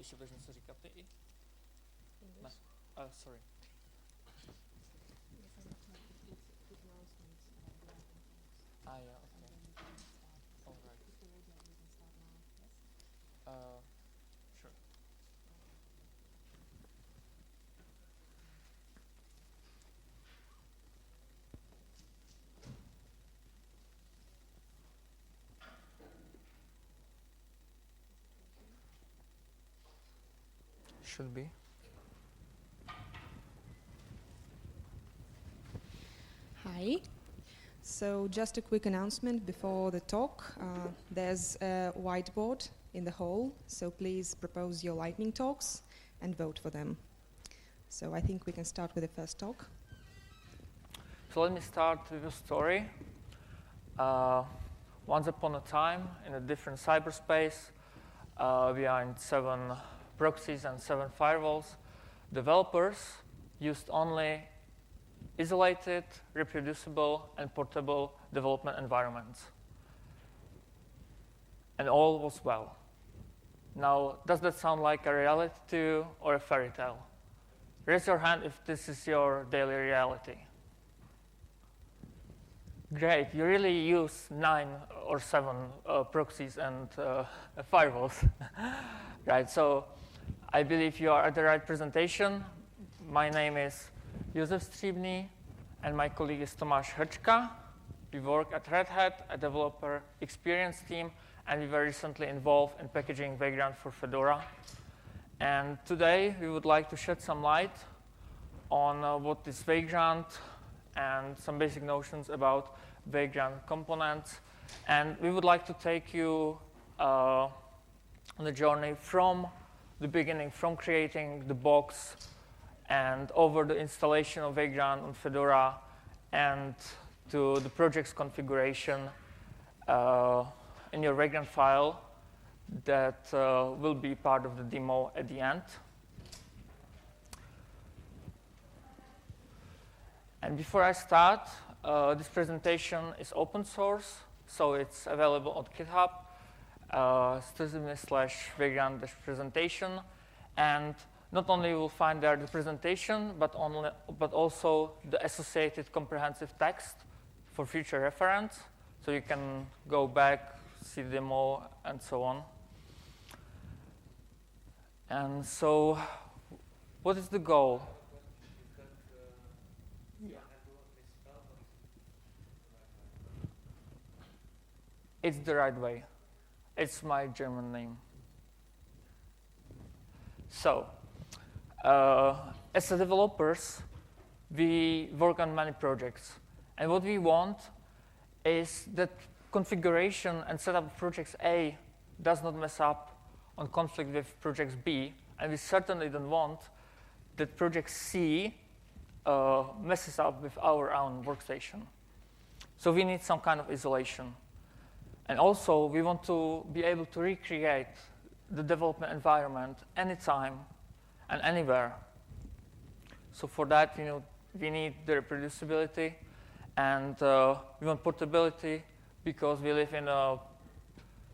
ještě budeš něco říkat ty i? Ne. Sorry. Yeah, okay. All right. Sure. Should be. Hi. So just a quick announcement before the talk. There's a whiteboard in the hall, so please propose your lightning talks and vote for them. So I think we can start with the first talk. So let me start with a story. Once upon a time, in a different cyberspace, behind 7 proxies and 7 firewalls, developers used only isolated, reproducible, and portable development environments. And all was well. Now, does that sound like a reality to you or a fairy tale? Raise your hand if this is your daily reality. Great, you really use 9 or 7 proxies and firewalls. Right, so I believe you are at the right presentation. My name is Josef Stříbný, and my colleague is Tomáš Hrčka. We work at Red Hat, a developer experience team, and we were recently involved in packaging Vagrant for Fedora. And today we would like to shed some light on what is Vagrant and some basic notions about Vagrant components. And we would like to take you on a journey from the beginning, from creating the box and over the installation of Vagrant on Fedora and to the project's configuration in your Vagrant file that will be part of the demo at the end. And before I start, this presentation is open source, so it's available on GitHub, Stříbný/Vagrant-presentation, and not only you will find there the presentation, but also the associated comprehensive text for future reference, so you can go back, see the demo, and so on. And so, what is the goal? It's the right way. It's my German name. So, as a developers, we work on many projects. And what we want is that configuration and setup of projects A does not mess up on conflict with projects B. And we certainly don't want that project C messes up with our own workstation. So we need some kind of isolation. And also, we want to be able to recreate the development environment anytime and anywhere. So for that, we need the reproducibility, and we want portability because we live in a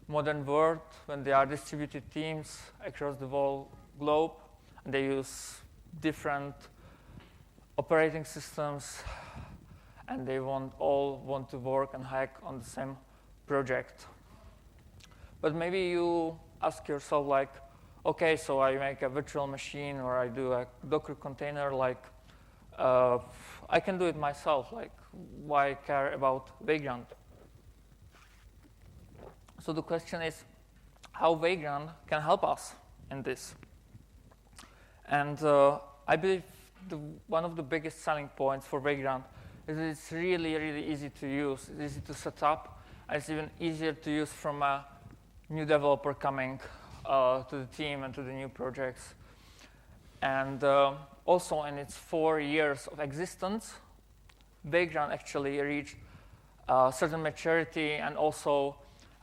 modern world when there are distributed teams across the whole globe, and they use different operating systems, and they all want to work and hack on the same project. But maybe you ask yourself, like, okay, so I make a virtual machine or I do a Docker container, like, I can do it myself, like, why care about Vagrant? So the question is how Vagrant can help us in this. And I believe one of the biggest selling points for Vagrant is that it's really, really easy to use, it's easy to set up, and it's even easier to use from a new developer coming to the team and to the new projects. And also in its 4 years of existence, Vagrant actually reached certain maturity and also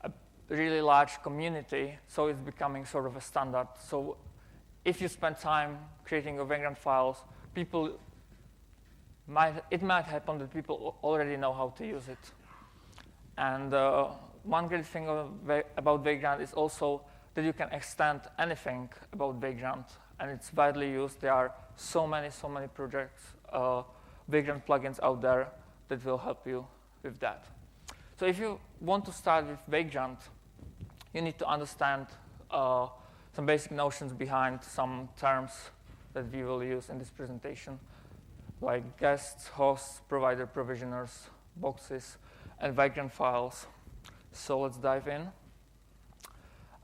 a really large community, so it's becoming sort of a standard. So if you spend time creating your Vagrant files, it might happen that people already know how to use it. And one great thing about Vagrant is also that you can extend anything about Vagrant, and it's widely used. There are so many projects, Vagrant plugins out there that will help you with that. So if you want to start with Vagrant, you need to understand some basic notions behind some terms that we will use in this presentation, like guests, hosts, provider, provisioners, boxes, and Vagrant files. So let's dive in.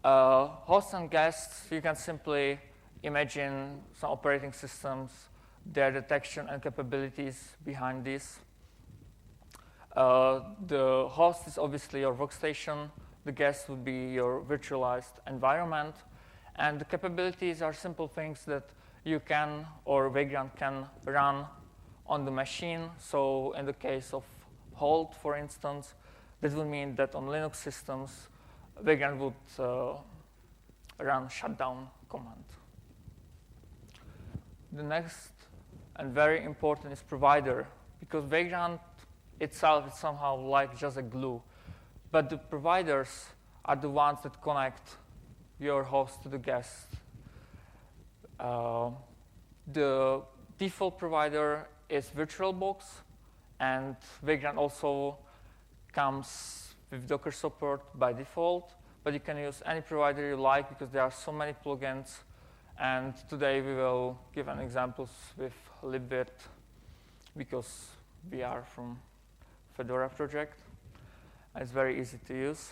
Hosts and guests, you can simply imagine some operating systems, their detection and capabilities behind this. The host is obviously your workstation. The guest would be your virtualized environment. And the capabilities are simple things that you can, or Vagrant can, run on the machine. So in the case of hold, for instance, that would mean that on Linux systems, Vagrant would run shutdown command. The next and very important is provider, because Vagrant itself is somehow like just a glue. But the providers are the ones that connect your host to the guest. The default provider is VirtualBox, and Vagrant also comes with Docker support by default, but you can use any provider you like because there are so many plugins. And today we will give an examples with Libvirt because we are from Fedora project. It's very easy to use.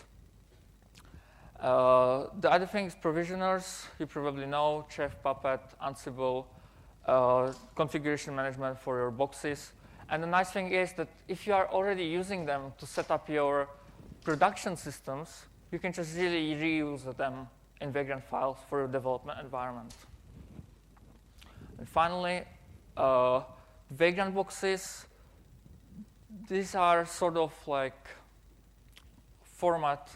The other thing is provisioners. You probably know Chef, Puppet, Ansible, configuration management for your boxes. And the nice thing is that if you are already using them to set up your production systems, you can just really reuse them in Vagrant files for your development environment. And finally, Vagrant boxes. These are sort of like format,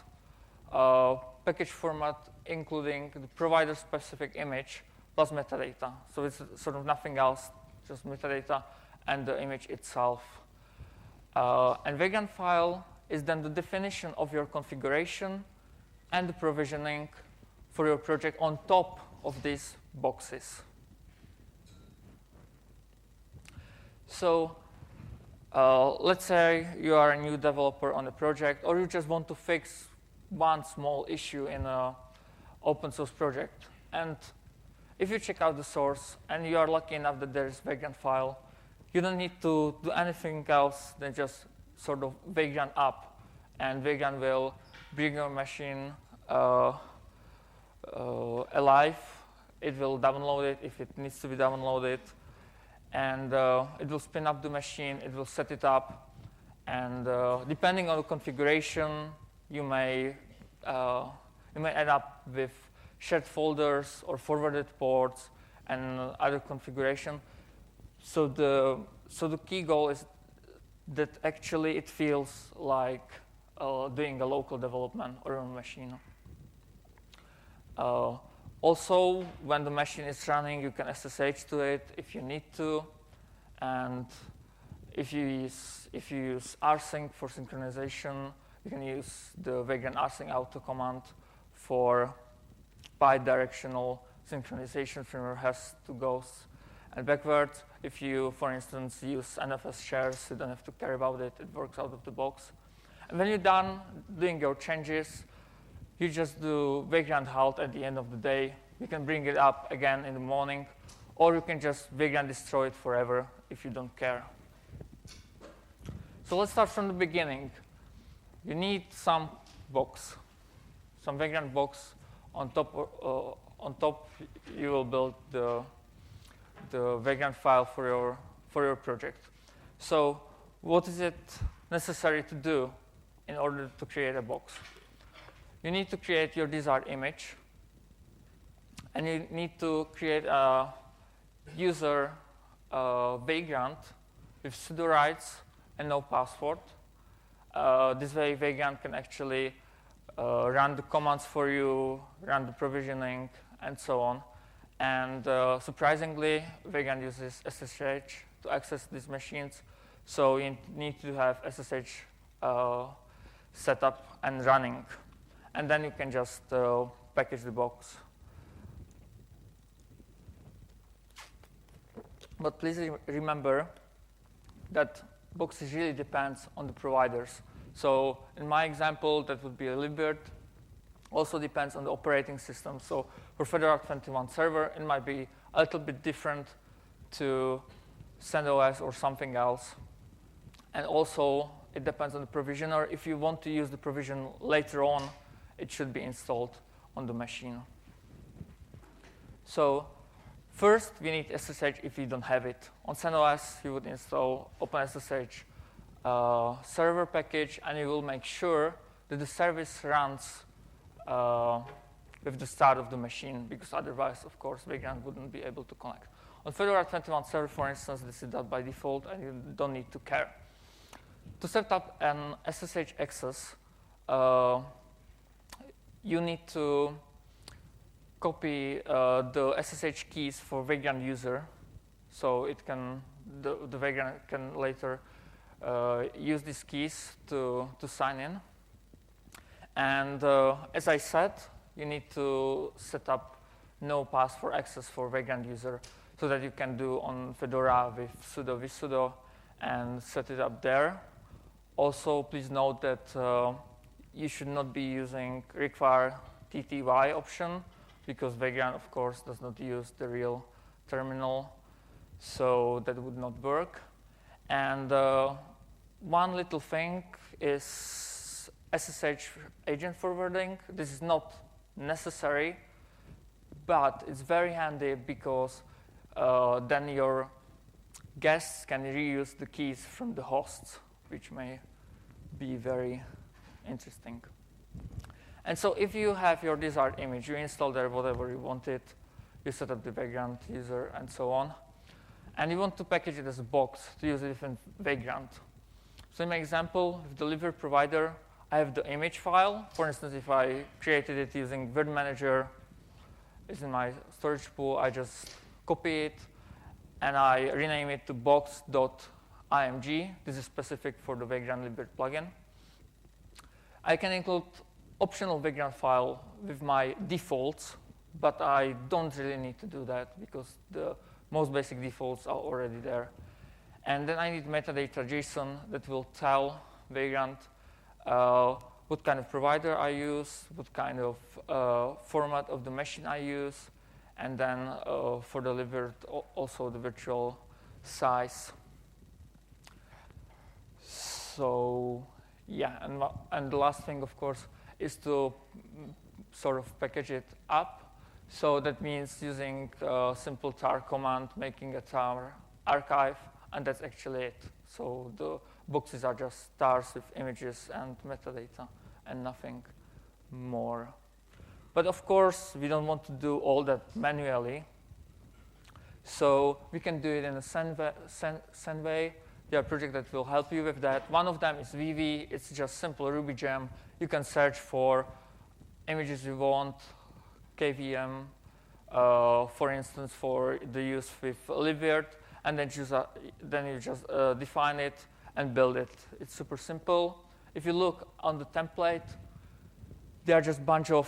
package format, including the provider-specific image plus metadata. So it's sort of nothing else, just metadata and the image itself. And Vagrant file is then the definition of your configuration and the provisioning for your project on top of these boxes. So let's say you are a new developer on a project, or you just want to fix one small issue in an open source project. And if you check out the source and you are lucky enough that there is Vagrant file, you don't need to do anything else than just sort of Vagrant up, and Vagrant will bring your machine alive. It will download it if it needs to be downloaded, and it will spin up the machine. It will set it up, and depending on the configuration, you may end up with shared folders or forwarded ports and other configuration. So the key goal is that actually it feels like doing a local development on your machine. Also, when the machine is running, you can SSH to it if you need to, and if you use rsync for synchronization, you can use the Vagrant rsync auto command for bidirectional synchronization from your host to ghosts. And backwards, if you, for instance, use NFS shares, you don't have to care about it. It works out of the box. And when you're done doing your changes, you just do Vagrant halt at the end of the day. You can bring it up again in the morning, or you can just Vagrant destroy it forever if you don't care. So let's start from the beginning. You need some box, some Vagrant box. On top, you will build the Vagrant file for your project. So what is it necessary to do in order to create a box? You need to create your desired image, and you need to create a user Vagrant with sudo rights and no password. This way, Vagrant can actually run the commands for you, run the provisioning, and so on. And surprisingly, Vagrant uses SSH to access these machines. So you need to have SSH set up and running. And then you can just package the box. But please remember that boxes really depends on the providers. So in my example, that would be a libvirt. Also depends on the operating system. So for Fedora 21 server, it might be a little bit different to CentOS or something else. And also, it depends on the provisioner. If you want to use the provision later on, it should be installed on the machine. So first, we need SSH if you don't have it. On CentOS, you would install OpenSSH server package, and you will make sure that the service runs with the start of the machine, because otherwise, of course, Vagrant wouldn't be able to connect. On Fedora 21 server, for instance, this is done by default, and you don't need to care. To set up an SSH access, you need to copy the SSH keys for Vagrant user, so it can the Vagrant can later use these keys to sign in. And as I said, you need to set up no pass for access for Vagrant user, so that you can do on Fedora with sudo vsudo and set it up there. Also, please note that you should not be using require TTY option, because Vagrant, of course, does not use the real terminal, so that would not work. And one little thing is SSH agent forwarding. This is not necessary, but it's very handy because then your guests can reuse the keys from the hosts, which may be very interesting. And so if you have your desired image, you install there whatever you wanted, you set up the Vagrant user and so on, and you want to package it as a box to use it in Vagrant. So in my example, with the libvirt provider, I have the image file. For instance, if I created it using Word Manager, it's in my storage pool, I just copy it, and I rename it to box.img. This is specific for the Vagrant libvirt plugin. I can include optional Vagrant file with my defaults, but I don't really need to do that because the most basic defaults are already there. And then I need metadata JSON that will tell Vagrant what kind of provider I use, what kind of format of the machine I use, and then for the libvirt also the virtual size. So yeah, and the last thing, of course, is to sort of package it up. So that means using a simple tar command, making a tar archive, and that's actually it. So the boxes are just tars with images and metadata and nothing more. But of course, we don't want to do all that manually. So we can do it in a Zen way. There are projects that will help you with that. One of them is VV. It's just simple Ruby gem. You can search for images you want, KVM, for instance, for the use with libvirt, and then you just define it and build it. It's super simple. If you look on the template, there are just a bunch of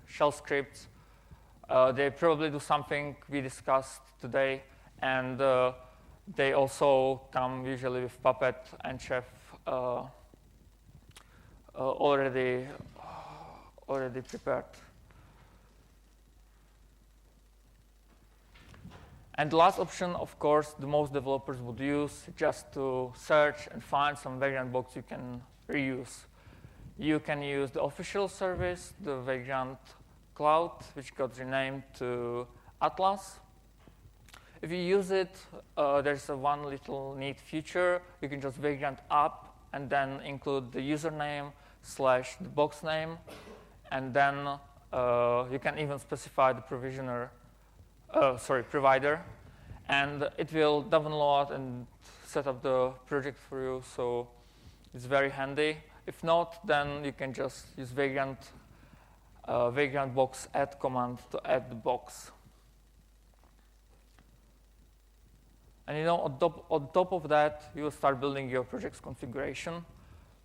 shell scripts. They probably do something we discussed today, and they also come usually with Puppet and Chef already prepared. And the last option, of course, the most developers would use just to search and find some Vagrant box you can reuse. You can use the official service, the Vagrant Cloud, which got renamed to Atlas. If you use it, there's one little neat feature. You can just Vagrant up and then include the username / the box name, and then you can even specify the provider, and it will download and set up the project for you. So it's very handy. If not, then you can just use Vagrant box add command to add the box. And on top of that, you will start building your project's configuration,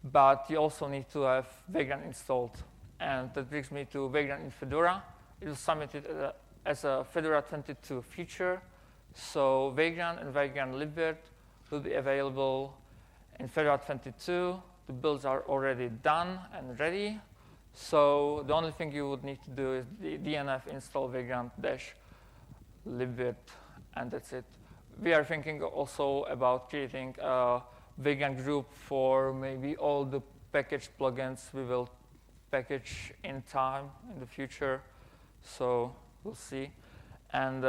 but you also need to have Vagrant installed And that brings me to Vagrant in Fedora. It was submitted as a Fedora 22 feature. So Vagrant and Vagrant libvirt will be available in Fedora 22. The builds are already done and ready. So the only thing you would need to do is the DNF install vagrant-libvirt, and that's it. We are thinking also about creating a Vagrant group for maybe all the packaged plugins we will package in time in the future. So we'll see. And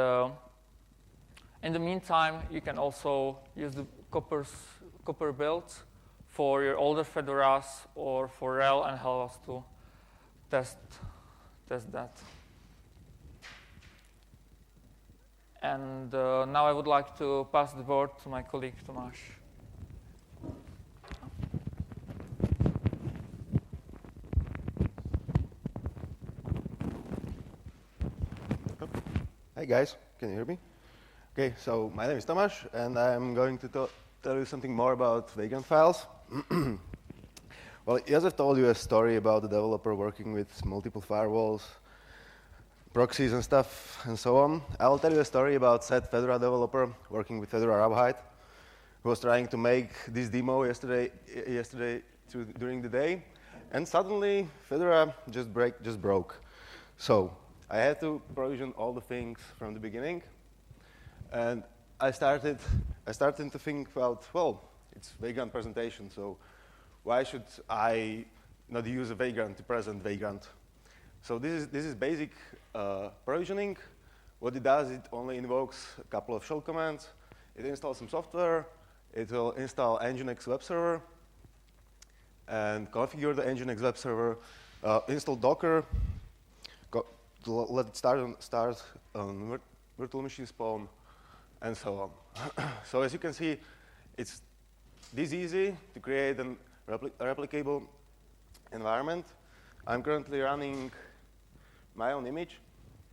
in the meantime, you can also use the Copper builds for your older Fedoras or for RHEL and help us to test that. And now I would like to pass the word to my colleague Tomáš. Hi guys, can you hear me? Okay, so my name is Tomáš, and I'm going to tell you something more about Vagrant files. Well, Josef told you a story about the developer working with multiple firewalls, proxies and stuff, and so on. I'll tell you a story about said Fedora developer working with Fedora Rawhide, who was trying to make this demo yesterday during the day, and suddenly Fedora just broke. So I had to provision all the things from the beginning, and I started to think about, well, it's Vagrant presentation, so why should I not use a Vagrant to present Vagrant? So this is basic provisioning. What it does, it only invokes a couple of shell commands. It installs some software. It will install Nginx web server and configure the Nginx web server, install Docker, let it start on virtual machine spawn, and so on. So as you can see, it's this easy to create a replicable environment. I'm currently running my own image,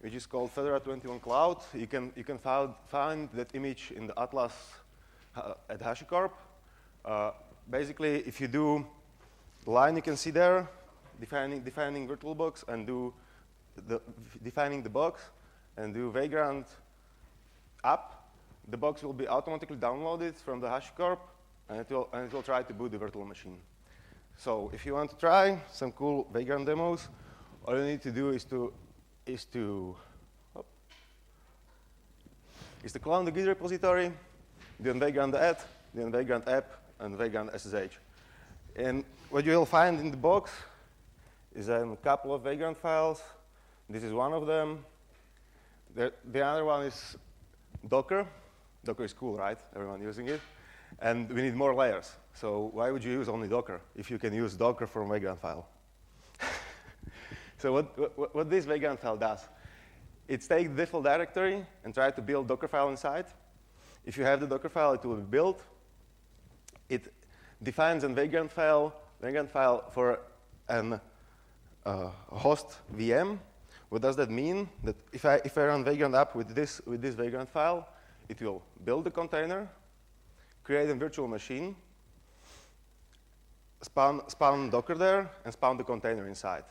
which is called Fedora 21 Cloud. You can find that image in the Atlas at HashiCorp. Basically, if you do the line you can see there, defining VirtualBox and do defining the box and do Vagrant app, the box will be automatically downloaded from the HashiCorp, and it will try to boot the virtual machine. So if you want to try some cool Vagrant demos, all you need to do is to clone the Git repository, then Vagrant add, then Vagrant app, and Vagrant SSH. And what you will find in the box is a couple of Vagrant files. This is one of them. The other one is Docker. Docker is cool, right? Everyone using it. And we need more layers. So why would you use only Docker if you can use Docker from Vagrant file? So what this Vagrant file does, it takes the default directory and tries to build Docker file inside. If you have the Docker file, it will be built. It defines a Vagrant file for an host VM. What does that mean? That if I run Vagrant app with this Vagrant file, it will build the container, create a virtual machine, spawn Docker there, and spawn the container inside.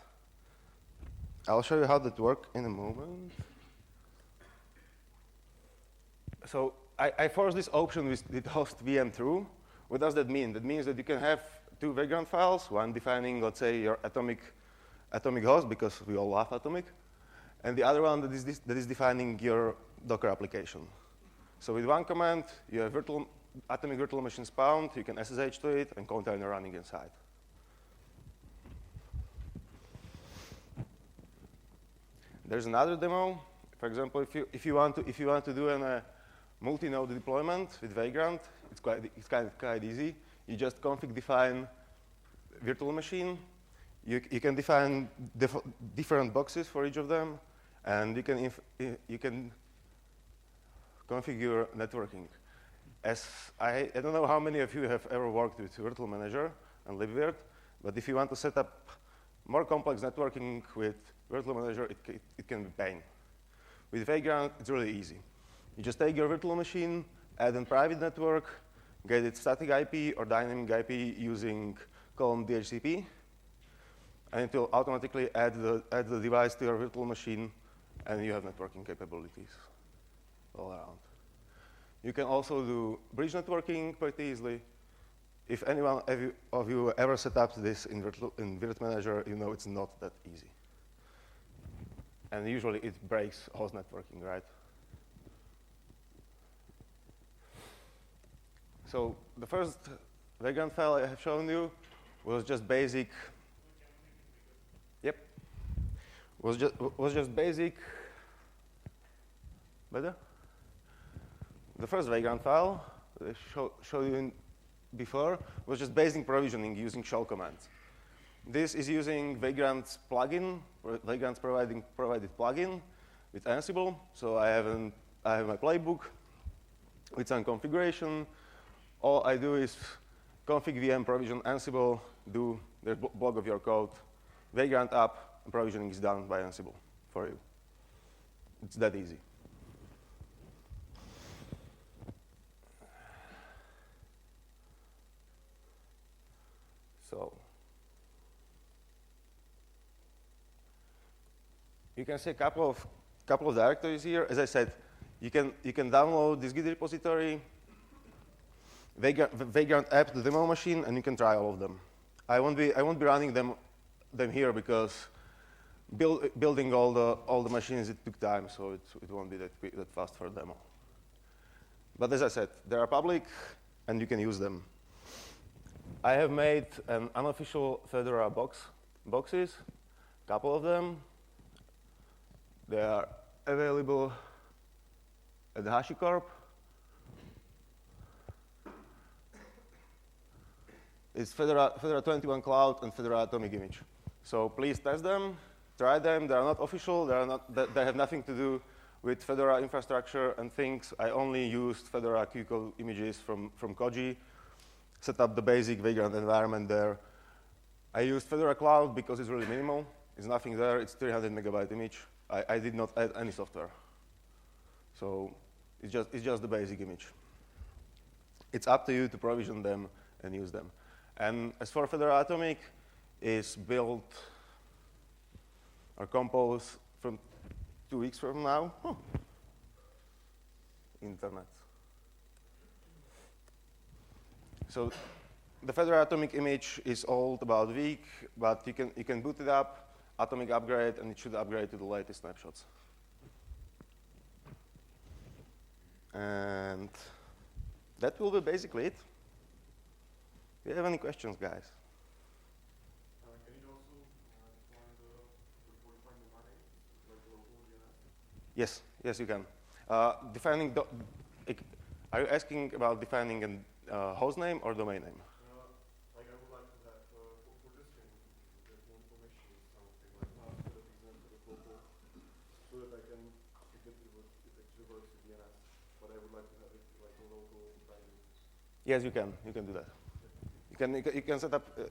I'll show you how that works in a moment. So I force this option with host VM through. What does that mean? That means that you can have two Vagrant files, one defining, let's say, your atomic host, because we all love atomic, and the other one that is defining your Docker application. So with one command, you have atomic virtual machine spawned, you can SSH to it, and container running inside. There's another demo. For example, if you want to do a multi-node deployment with Vagrant, it's quite easy. You just config define virtual machine. You can define different boxes for each of them, and you can configure networking. I don't know how many of you have ever worked with Virtual Manager and libvirt, but if you want to set up more complex networking with Virtual Manager, it can be pain. With Vagrant, it's really easy. You just take your virtual machine, add a private network, get its static IP or dynamic IP using column DHCP. and it will automatically add the device to your virtual machine, and you have networking capabilities all around. You can also do bridge networking pretty easily. If anyone of you ever set up this in Virt Manager, you know it's not that easy. And usually it breaks host networking, right? So the first Vagrant file I have shown you was just basic. Yep. Was just basic. Better? The first Vagrant file I showed you before was just basic provisioning using shell commands. This is using Vagrant's plugin, Vagrant's provided plugin with Ansible. So I have my playbook with some configuration. All I do is config VM provision Ansible, do the block of your code, Vagrant up, and provisioning is done by Ansible for you. It's that easy. So you can see a couple of directories here. As I said, you can download this Git repository, Vagrant app, the demo machine, and you can try all of them. I won't be running them here because building all the machines, it took time, so it won't be that fast for a demo. But as I said, they are public, and you can use them. I have made an unofficial Fedora boxes, a couple of them. They are available at the HashiCorp. It's Fedora 21 Cloud and Fedora Atomic Image. So please test them, try them. They are not official. They have nothing to do with Fedora infrastructure and things. I only used Fedora QCode images from Koji, set up the basic Vagrant environment there. I used Fedora Cloud because it's really minimal. There's nothing there. It's 300 megabyte image. I did not add any software. So it's just the basic image. It's up to you to provision them and use them. And as for Fedora Atomic, is built or composed from 2 weeks from now. Internet. So the Fedora Atomic image is old, about a week, but you can boot it up, Atomic upgrade, and it should upgrade to the latest snapshots. And that will be basically it. Do you have any questions, guys? Can you also define the domain, like local DNS? Yes, you can. Defining, are you asking about defining a host name or domain name? Like I would like to have, for this thing, get more information, something like master the business to the local, so that I can, if it actually works with DNS, but I would like to have it like a local value. Yes, you can do that. You can set up the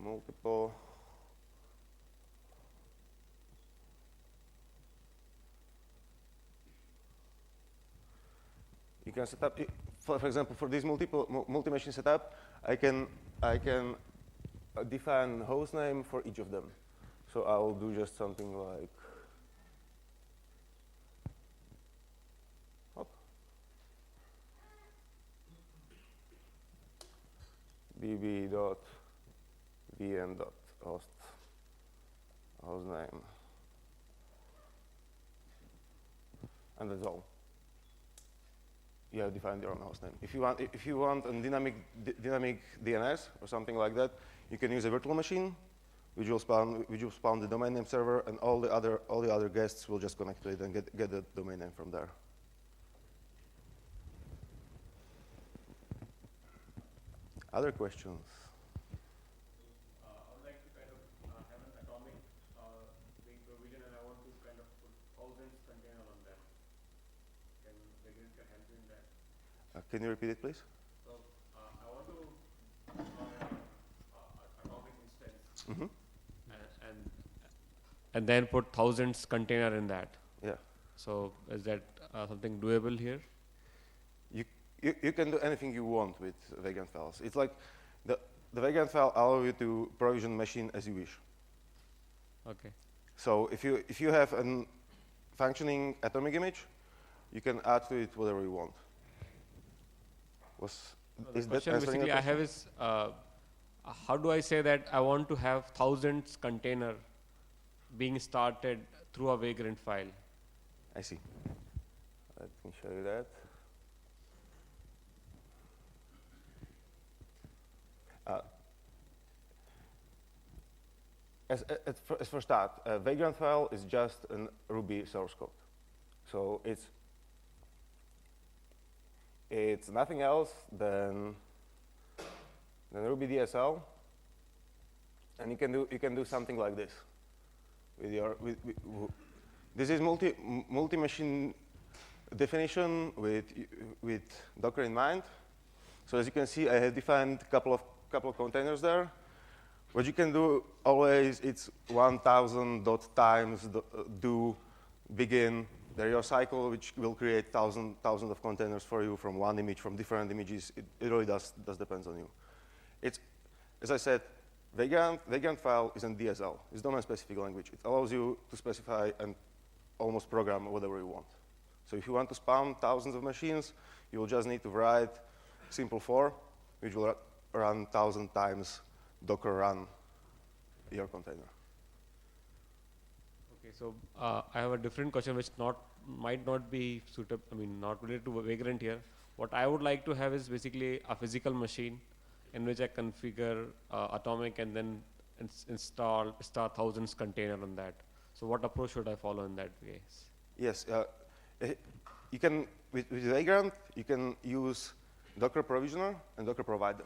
multiple. You can set up, for example, for this multi-machine setup, I can define host name for each of them. So I will do just something like bb.vm.host name, and that's all. You have defined your own host name. If you want a dynamic DNS or something like that, you can use a virtual machine, which will spawn the domain name server, and all the other guests will just connect to it and get the domain name from there. Other questions? I would like to kind of have an atomic being provision, and I want to kind of put thousands container on them. Can Vagrant help you in that? Can you repeat it, please? So I want to atomic instance, and then put thousands container in that. Yeah. So is that something doable here? You can do anything you want with Vagrant files. It's like the Vagrant file allows you to provision machine as you wish. Okay. So if you have a functioning atomic image, you can add to it whatever you want. The question basically I have is, how do I say that I want to have thousands container being started through a Vagrant file? I see. Let me show you that. As for start, a Vagrant file is just a Ruby source code. So it's nothing else than Ruby DSL, and you can do something like this with your this is multi-machine definition with Docker in mind. So as you can see, I have defined a couple of containers there. What you can do always, it's 1,000 times do begin. There's your cycle, which will create thousands of containers for you from one image, from different images. It really does depends on you. It's, as I said, Vagrant file is in DSL. It's domain-specific language. It allows you to specify and almost program whatever you want. So if you want to spawn thousands of machines, you will just need to write simple for, which will run 1,000 times Docker run your container. Okay, so I have a different question which might not be suitable, not related to Vagrant here. What I would like to have is basically a physical machine in which I configure atomic and then install thousands container on that. So what approach should I follow in that case? Yes, you can, with Vagrant, you can use Docker Provisioner and Docker Provider.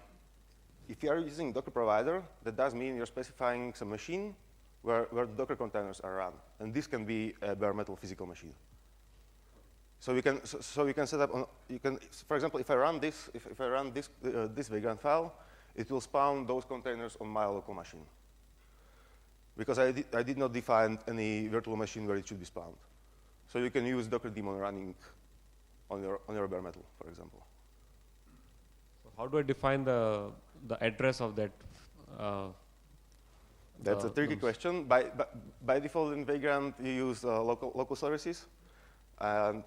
If you are using Docker Provider, that does mean you're specifying some machine where the Docker containers are run. And this can be a bare metal physical machine. So you can set up, for example, if I run this Vagrant file, it will spawn those containers on my local machine. Because I did not define any virtual machine where it should be spawned. So you can use Docker daemon running on your bare metal, for example. So how do I define the address of that? That's a tricky question. By default in Vagrant, you use local services. And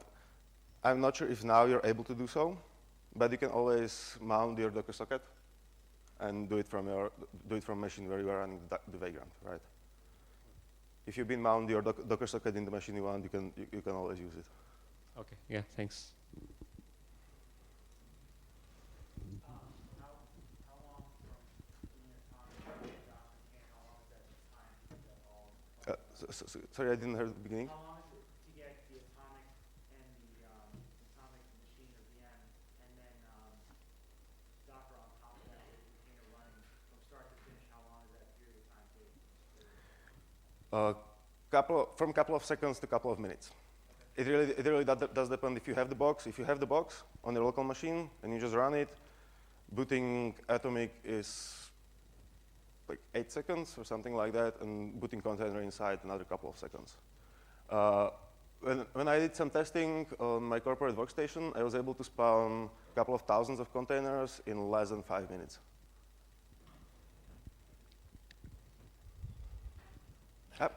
I'm not sure if now you're able to do so, but you can always mount your Docker socket and do it from machine where you are running the Vagrant, right? If you've been mount your Docker socket in the machine you want, you can always use it. Okay, yeah, thanks. Sorry, I didn't hear the beginning. How long is it to get the atomic and the atomic machine or VM, and then Docker on top of that with the container running from start to finish? How long does that period of time take? From couple of seconds to couple of minutes. Okay. It really does depend if you have the box. If you have the box on your local machine and you just run it, booting atomic is like 8 seconds or something like that, and booting container inside another couple of seconds. When I did some testing on my corporate workstation, I was able to spawn a couple of thousands of containers in less than 5 minutes. Yep.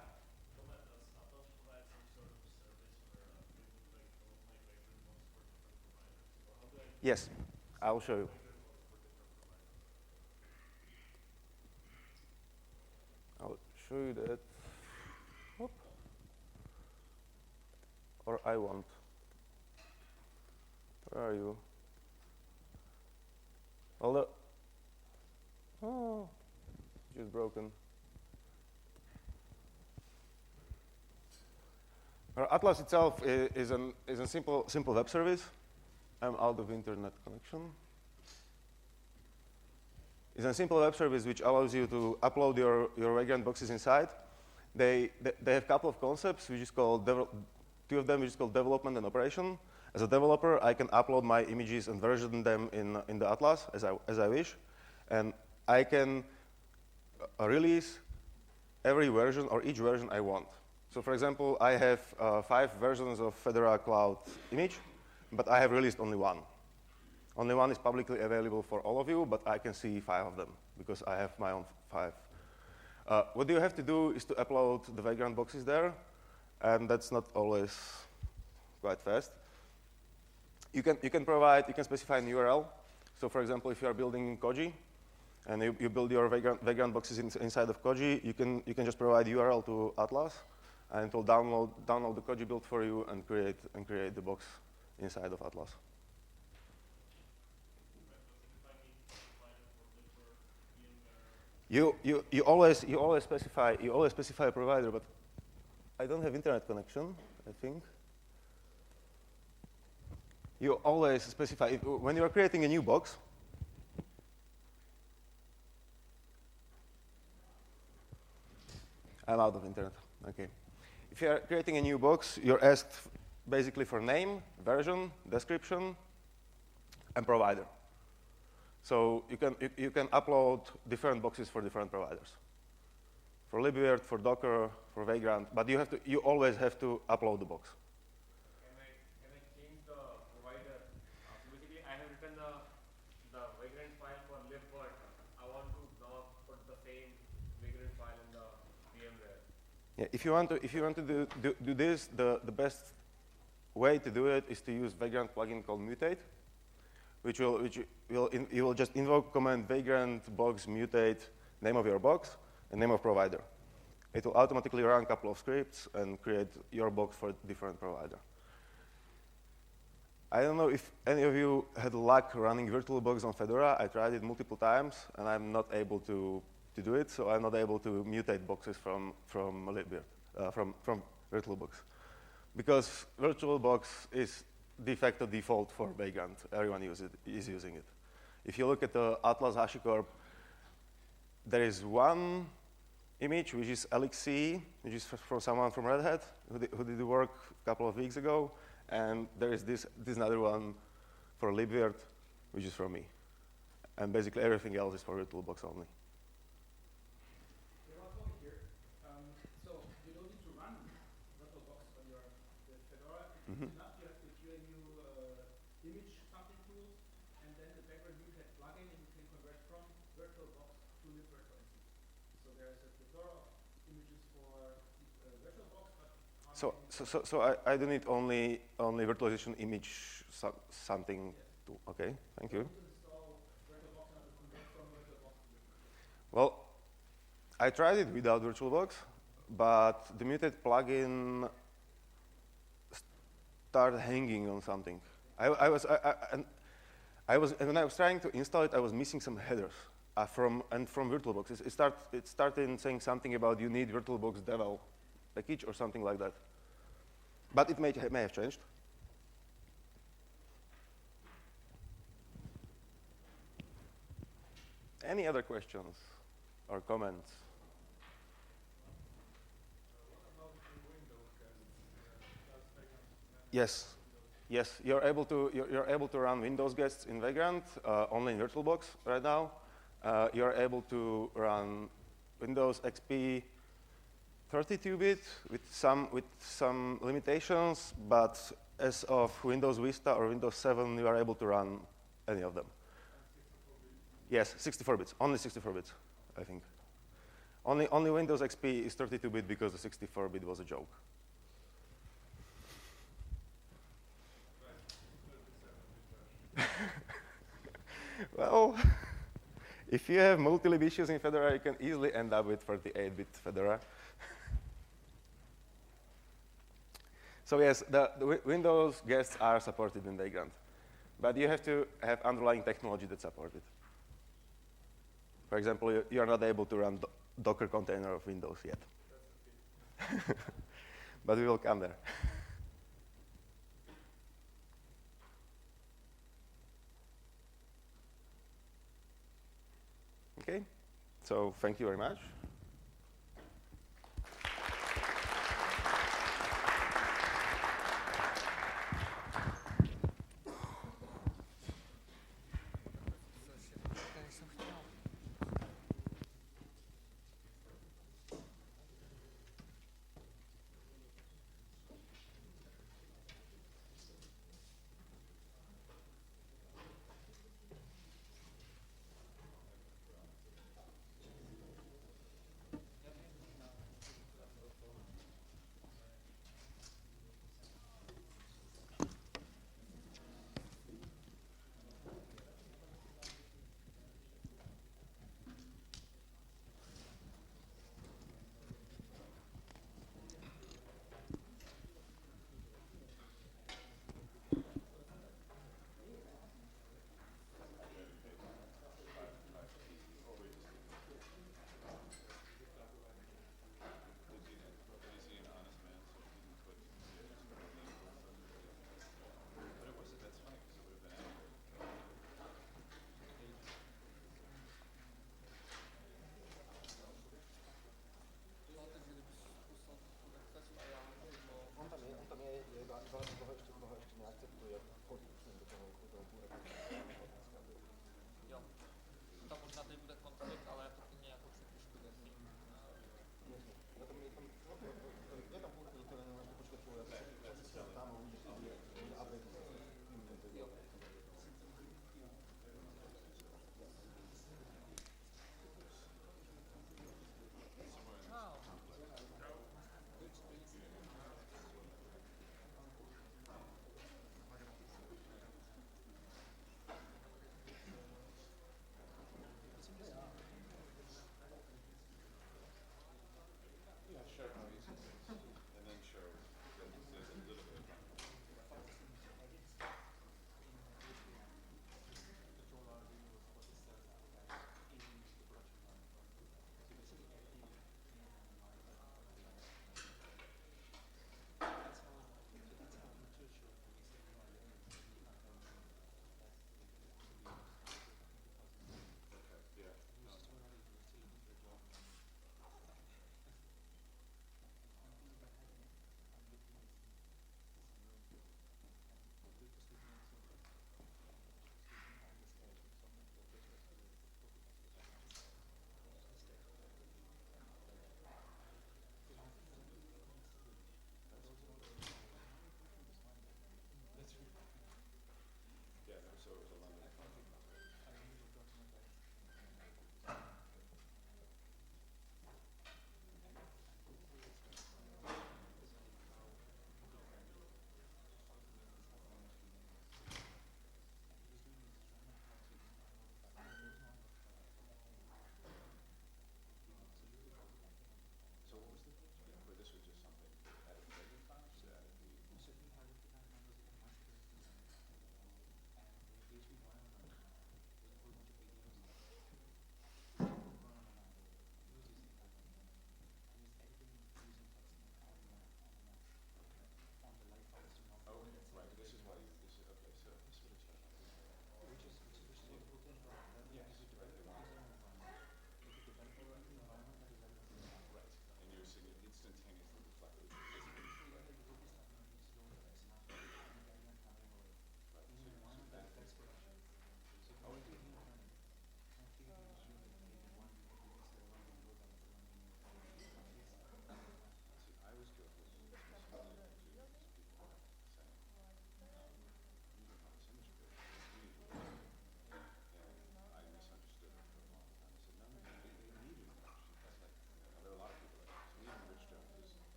Yes, I will show you. I'll show you that. Whoop. Or I won't. Where are you? Although, oh, just broken. Our Atlas itself is a simple web service. I'm out of internet connection. It's a simple web service which allows you to upload your Vagrant boxes inside. They have a couple of concepts, which is called two of them, which is called development and operation. As a developer, I can upload my images and version them in the Atlas as I wish, and I can release every version or each version I want. So, for example, I have 5 versions of Fedora Cloud image, but I have released only one. Only one is publicly available for all of you, but I can see 5 of them because I have my own 5. What you have to do is to upload the Vagrant boxes there, and that's not always quite fast. You can specify an URL. So for example, if you are building Koji, and you build your Vagrant boxes inside of Koji, you can just provide URL to Atlas, and it will download the Koji build for you and create the box inside of Atlas. You always specify a provider, but I don't have internet connection, I think. You always specify when you are creating a new box. I'm out of internet. Okay. If you are creating a new box, you're asked basically for name, version, description, and provider. So you can upload different boxes for different providers. For libvirt, for Docker, for Vagrant, but you always have to upload the box. Can I change the provider? So basically, I have written the Vagrant file for libvirt. I want to now put the same Vagrant file in the VMware. Yeah, if you want to do this, the best way to do it is to use Vagrant plugin called mutate, you will just invoke command Vagrant box mutate name of your box and name of provider. It will automatically run a couple of scripts and create your box for a different provider. I don't know if any of you had luck running VirtualBox on Fedora. I tried it multiple times, and I'm not able to do it, so I'm not able to mutate boxes from VirtualBox. Because VirtualBox is de facto default for Vagrant. Everyone is using it. If you look at the Atlas HashiCorp, there is one image, which is LXC, which is from someone from Red Hat who did the work a couple of weeks ago. And there is this another one for libvirt, which is from me. And basically everything else is for VirtualBox only. There was over here. So you don't need to run VirtualBox on your Fedora. It's enough. You have to do a new image something tools, and then the Vagrant mutate plugin, and you can convert from VirtualBox to libvirt, for instance. So there's a plethora of images for VirtualBox, but So I don't need only virtualization image something. Yes. Okay, thank you. Well, I tried it without VirtualBox, but the mutate plugin started hanging on something. When I was trying to install it, I was missing some headers from VirtualBox. It started saying something about you need VirtualBox devel package or something like that. But it may have changed. Any other questions or comments? Yes, you're able to run Windows guests in Vagrant only in VirtualBox right now. You're able to run Windows XP 32-bit with some limitations, but as of Windows Vista or Windows 7, you are able to run any of them. Yes, 64 bits, only 64 bits, I think. Only Windows XP is 32-bit because the 64-bit was a joke. Well, if you have multi-lib issues in Fedora, you can easily end up with 48-bit Fedora. So yes, the Windows guests are supported in Vagrant, but you have to have underlying technology that supports it. For example, you are not able to run Docker container of Windows yet. But we will come there. Okay, so thank you very much. So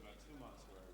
like 2 months worth.